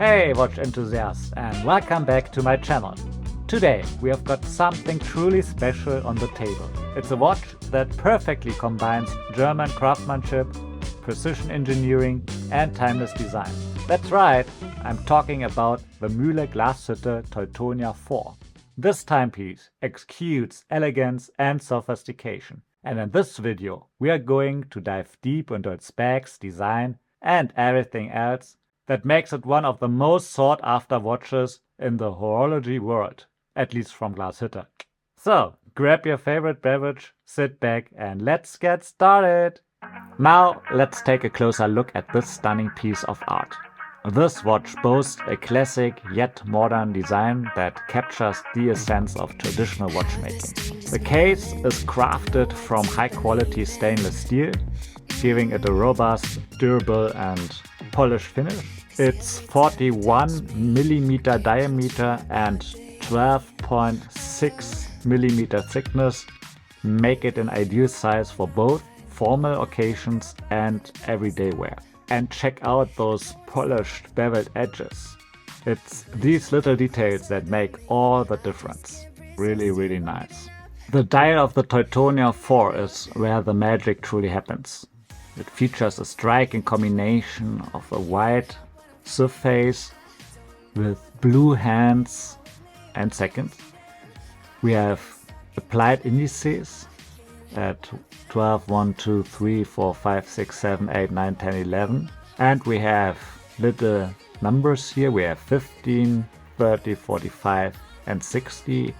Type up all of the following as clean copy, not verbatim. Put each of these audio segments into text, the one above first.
Hey watch enthusiasts, and welcome back to my channel. Today we have got something truly special on the table. It's a watch that perfectly combines German craftsmanship, precision engineering and timeless design. That's right, I'm talking about the Mühle Glashütte Teutonic IV. This timepiece exudes elegance and sophistication. And in this video we are going to dive deep into its specs, design and everything else that makes it one of the most sought after watches in the horology world, at least from Glashütte. So grab your favorite beverage, sit back and let's get started! Now let's take a closer look at this stunning piece of art. This watch boasts a classic yet modern design that captures the essence of traditional watchmaking. The case is crafted from high quality stainless steel, giving it a robust, durable and polished finish. Its 41mm diameter and 12.6mm thickness make it an ideal size for both formal occasions and everyday wear. And check out those polished beveled edges. It's these little details that make all the difference. Really nice. The dial of the Teutonia IV is where the magic truly happens. It features a striking combination of a white surface with blue hands and seconds. We have applied indices at 12, 1, 2, 3, 4, 5, 6, 7, 8, 9, 10, 11. And we have little numbers here. We have 15, 30, 45 and 60.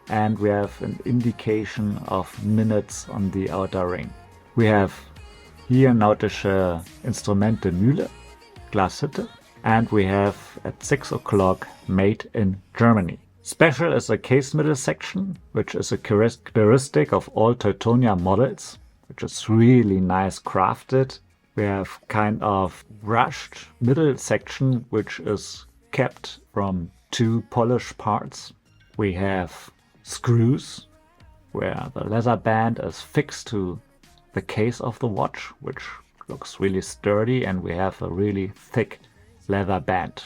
And we have an indication of minutes on the outer ring. We have hier nautische Instrumente Mühle Glashütte. And we have at 6 o'clock made in Germany. Special is the case middle section, which is a characteristic of all Teutonia models, which is really nice crafted. We have kind of brushed middle section, which is kept from two polished parts. We have screws, where the leather band is fixed to the case of the watch, which looks really sturdy, and we have a really thick leather band.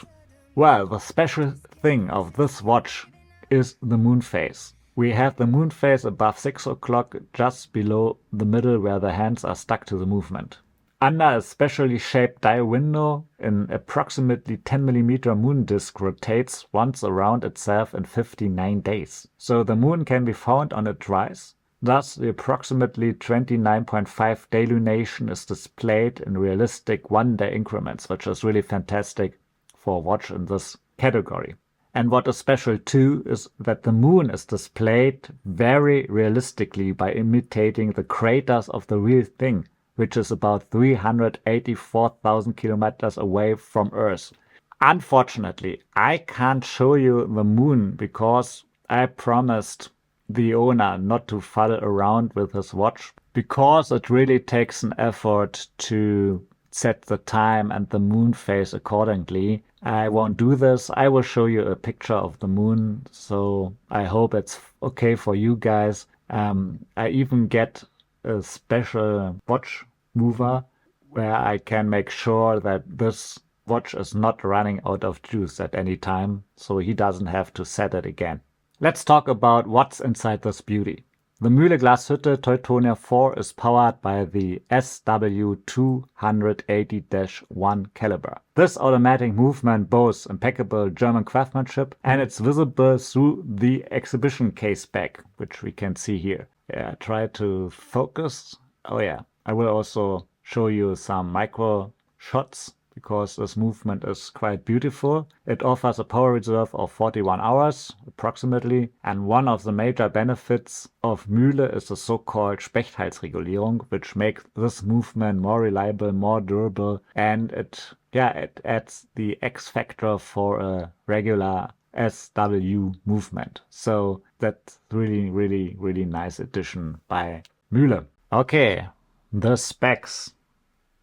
Well, the special thing of this watch is the Moonphase. We have the Moonphase above 6 o'clock, just below the middle where the hands are stuck to the movement. Under a specially shaped dial window, an approximately 10mm moon disc rotates once around itself in 59 days. So the moon can be found on its rise. Thus, the approximately 29.5 day lunation is displayed in realistic one-day increments, which is really fantastic for a watch in this category. And what is special too is that the moon is displayed very realistically by imitating the craters of the real thing, which is about 384,000 kilometers away from Earth. Unfortunately, I can't show you the moon because I promised the owner not to fool around with his watch, because it really takes an effort to set the time and the moon phase accordingly. I won't do this. I will show you a picture of the moon, so I hope it's okay for you guys. I even get a special watch mover where I can make sure that this watch is not running out of juice at any time, so he doesn't have to set it again. Let's talk about what's inside this beauty. The Mühle Glashütte Teutonic IV is powered by the SW280-1 caliber. This automatic movement boasts impeccable German craftsmanship, and it's visible through the exhibition case back, which we can see here. Yeah, try to focus. Oh yeah, I will also show you some micro shots, because this movement is quite beautiful. It offers a power reserve of 41 hours approximately, and one of the major benefits of Mühle is the so-called Spechthalsregulierung, which makes this movement more reliable, more durable, and it adds the X factor for a regular SW movement. So that's really nice addition by Mühle. Okay, the specs.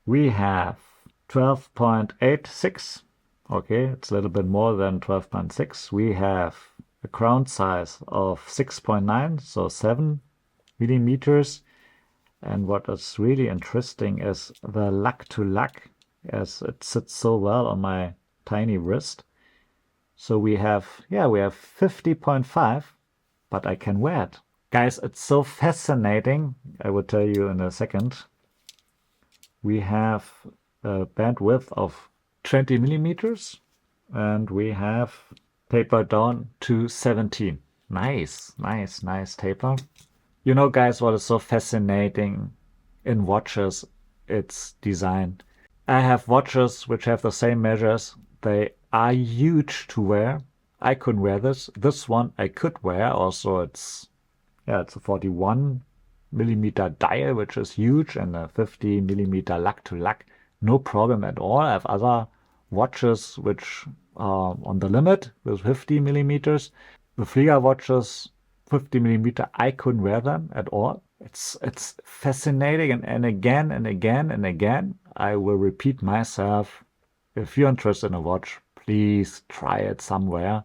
We have 12.86. Okay, it's a little bit more than 12.6. We have a crown size of 6.9, so 7 millimeters. And what is really interesting is the luck to luck, as it sits so well on my tiny wrist. So we have 50.5, but I can wear it. Guys, it's so fascinating. I will tell you in a second. We have a bandwidth of 20 millimeters and we have tapered down to 17. Nice taper. You know, guys, what is so fascinating in watches? It's design. I have watches which have the same measures. They are huge to wear. I couldn't wear this. This one I could wear. Also, it's a 41 millimeter dial, which is huge, and a 50 millimeter luck to luck. No problem at all. I have other watches which are on the limit with 50 millimeters. The Flieger watches, 50 millimeter, I couldn't wear them at all. It's fascinating, and again and again and again, I will repeat myself. If you're interested in a watch, please try it somewhere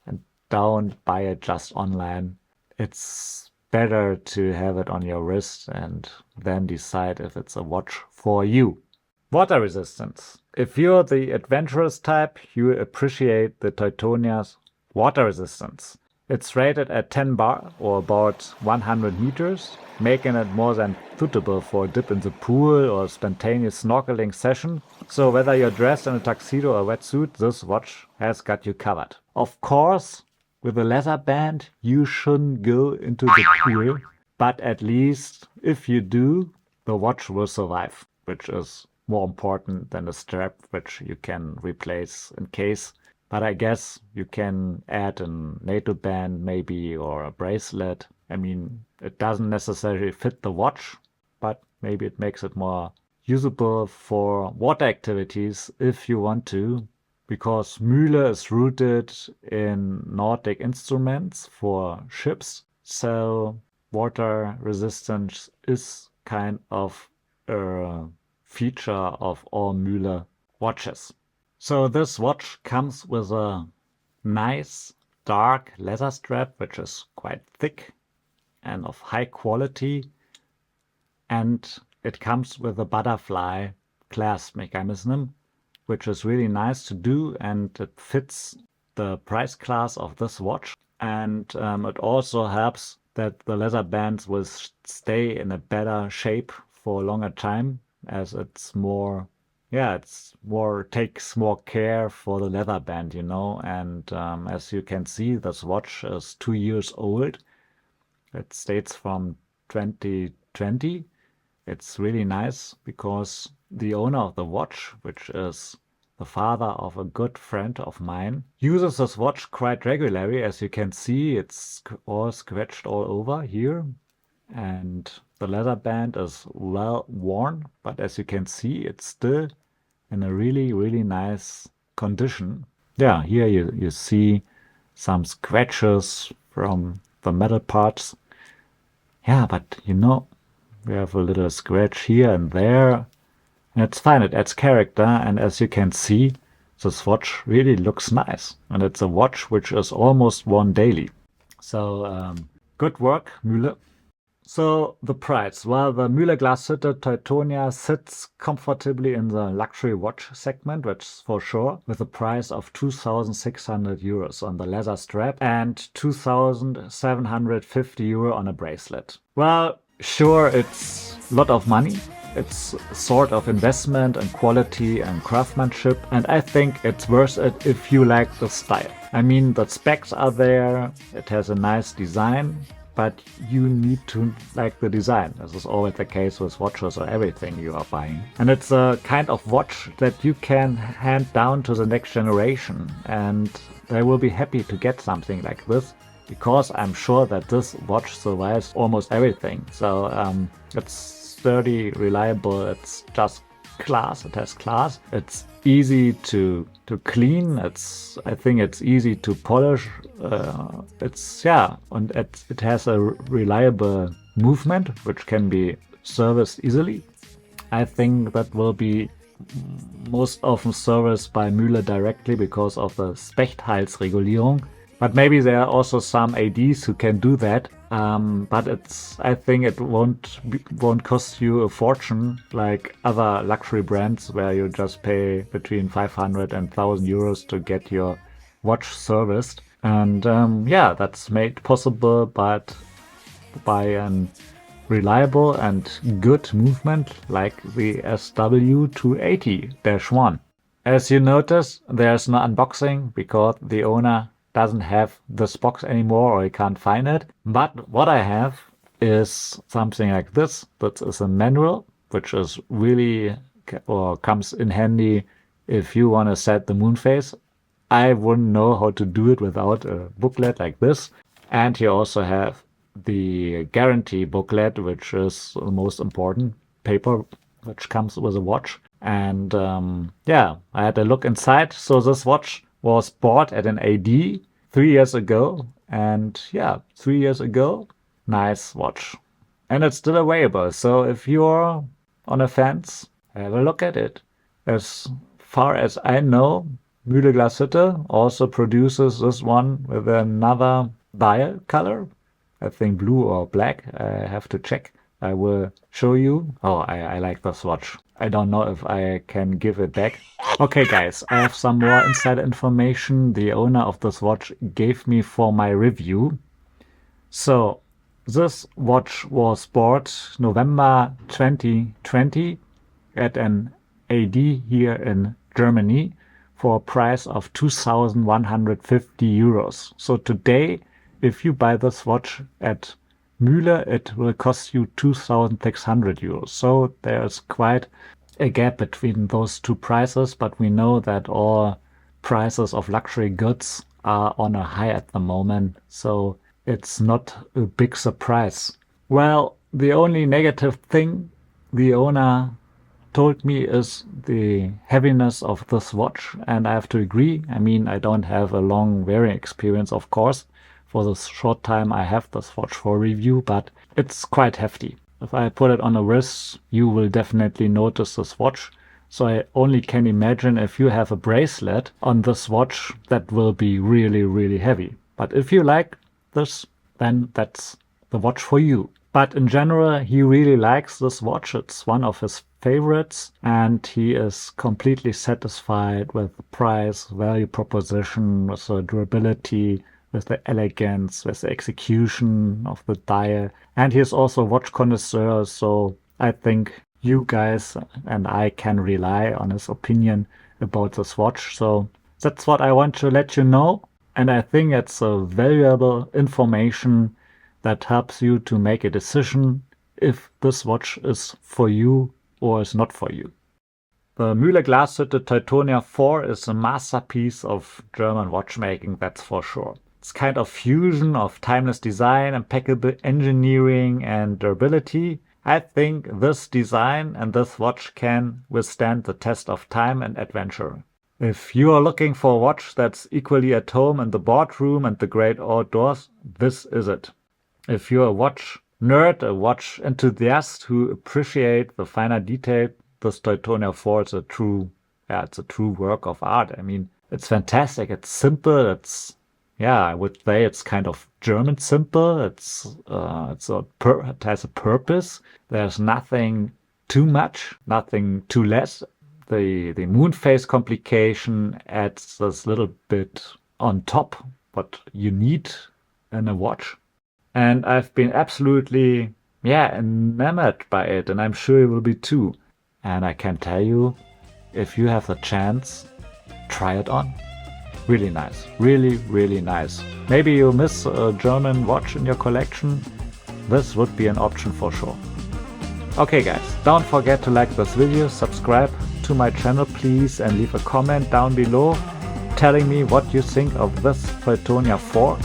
and don't buy it just online. It's better to have it on your wrist and then decide if it's a watch for you. Water resistance. If you're the adventurous type, you appreciate the Teutonia's water resistance. It's rated at 10 bar or about 100 meters, making it more than suitable for a dip in the pool or spontaneous snorkeling session. So whether you're dressed in a tuxedo or wetsuit, this watch has got you covered. Of course, with a leather band, you shouldn't go into the pool, but at least if you do, the watch will survive, which is more important than a strap, which you can replace in case. But I guess you can add a NATO band maybe, or a bracelet. I mean, it doesn't necessarily fit the watch, but maybe it makes it more usable for water activities if you want to, because Mühle is rooted in Nordic instruments for ships. So water resistance is kind of a feature of all Mühle watches. So this watch comes with a nice dark leather strap, which is quite thick and of high quality. And it comes with a butterfly clasp mechanism, which is really nice to do, and it fits the price class of this watch. And it also helps that the leather bands will stay in a better shape for a longer time, as it's more, takes more care for the leather band, you know. And as you can see, this watch is 2 years old. It dates from 2020. It's really nice because the owner of the watch, which is the father of a good friend of mine, uses this watch quite regularly. As you can see, it's all scratched all over here, and the leather band is well worn, but as you can see, it's still in a really, really nice condition. Yeah, here you see some scratches from the metal parts. Yeah, but you know, we have a little scratch here and there. And it's fine, it adds character, and as you can see, this watch really looks nice. And it's a watch which is almost worn daily. So, good work, Mühle. So, the price. Well, the Mühle Glashütte Teutonia sits comfortably in the luxury watch segment, which is for sure, with a price of 2,600 euros on the leather strap and 2,750 euro on a bracelet. Well, sure, it's a lot of money. It's sort of investment and quality and craftsmanship, and I think it's worth it if you like the style. I mean, the specs are there, it has a nice design, but you need to like the design. This is always the case with watches or everything you are buying. And it's a kind of watch that you can hand down to the next generation, and they will be happy to get something like this, because I'm sure that this watch survives almost everything. So it's sturdy, reliable, it's just class, it has class. It's easy to clean, I think it's easy to polish, and it has a reliable movement which can be serviced easily. I think that will be most often serviced by Mühle directly because of the Spechthalsregulierung. But maybe there are also some ADs who can do that. but I think it won't cost you a fortune like other luxury brands where you just pay between 500 and 1,000 euros to get your watch serviced. And yeah, that's made possible by an reliable and good movement like the SW280-1. As you notice, there's no unboxing because the owner doesn't have this box anymore or he can't find it. But what I have is something like this. That is a manual, which is really, or comes in handy if you want to set the Moonphase. I wouldn't know how to do it without a booklet like this. And you also have the guarantee booklet, which is the most important paper which comes with a watch. And yeah, I had a look inside. So this watch was bought at an AD 3 years ago. And yeah, 3 years ago, nice watch. And it's still available. So if you're on a fence, have a look at it. As far as I know, Mühle Glashütte also produces this one with another dial color. I think blue or black. I have to check. I will show you. Oh, I like this watch. I don't know if I can give it back. Okay, guys, I have some more inside information the owner of this watch gave me for my review. So, this watch was bought November 2020 at an AD here in Germany for a price of 2,150 euros. So today, if you buy this watch at Mühle, it will cost you 2,600 euros. So there's quite a gap between those two prices, but we know that all prices of luxury goods are on a high at the moment, so it's not a big surprise. Well, the only negative thing the owner told me is the heaviness of this watch, and I have to agree. I mean, I don't have a long wearing experience, of course, for the short time I have this watch for review, but it's quite hefty. If I put it on a wrist, you will definitely notice this watch. So I only can imagine if you have a bracelet on this watch, that will be really, really heavy. But if you like this, then that's the watch for you. But in general, he really likes this watch. It's one of his favorites, and he is completely satisfied with the price, value proposition, with the durability, with the elegance, with the execution of the dial. And he is also a watch connoisseur, so I think you guys and I can rely on his opinion about this watch. So that's what I want to let you know. And I think it's a valuable information that helps you to make a decision if this watch is for you or is not for you. The Mühle Glashütte Teutonic IV is a masterpiece of German watchmaking, that's for sure. It's kind of fusion of timeless design, impeccable engineering and durability. I think this design and this watch can withstand the test of time and adventure. If you are looking for a watch that's equally at home in the boardroom and the great outdoors, this is it. If you're a watch nerd, a watch enthusiast who appreciate the finer detail, this Teutonia IV is a true work of art. I mean, it's fantastic. It's simple. I would say it's kind of German simple. It has a purpose. There's nothing too much, nothing too less. The Moonphase complication adds this little bit on top what you need in a watch. And I've been absolutely, enamored by it, and I'm sure you will be too. And I can tell you, if you have the chance, try it on. Really nice. Really, really nice. Maybe you miss a German watch in your collection. This would be an option for sure. Okay guys, don't forget to like this video, subscribe to my channel please, and leave a comment down below telling me what you think of this Teutonia IV.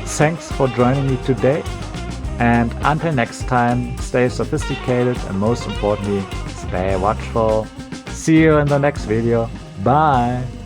Thanks for joining me today, and until next time, stay sophisticated and most importantly, stay watchful. See you in the next video. Bye!